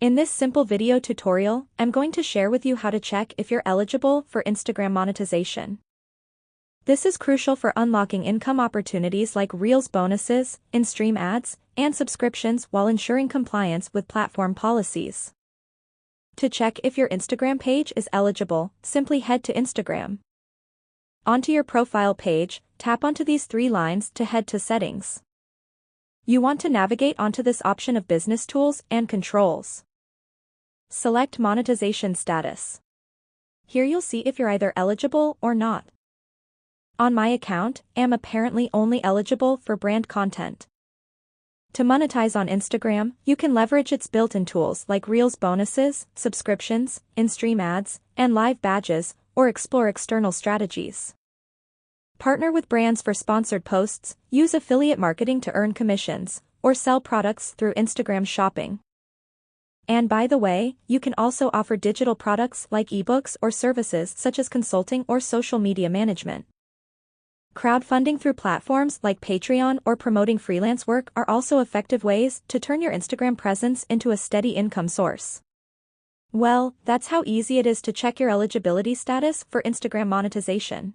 In this simple video tutorial, I'm going to share with you how to check if you're eligible for Instagram monetization. This is crucial for unlocking income opportunities like Reels bonuses, in-stream ads, and subscriptions while ensuring compliance with platform policies. To check if your Instagram page is eligible, simply head to Instagram. Onto your profile page, tap onto these three lines to head to Settings. You want to navigate onto this option of Business Tools and Controls. Select Monetization Status. Here you'll see if you're either eligible or not. On my account, I'm apparently only eligible for brand content. To monetize on Instagram, you can leverage its built-in tools like Reels bonuses, subscriptions, in-stream ads, and live badges, or explore external strategies. Partner with brands for sponsored posts, use affiliate marketing to earn commissions, or sell products through Instagram shopping. And by the way, you can also offer digital products like ebooks or services such as consulting or social media management. Crowdfunding through platforms like Patreon or promoting freelance work are also effective ways to turn your Instagram presence into a steady income source. Well, that's how easy it is to check your eligibility status for Instagram monetization.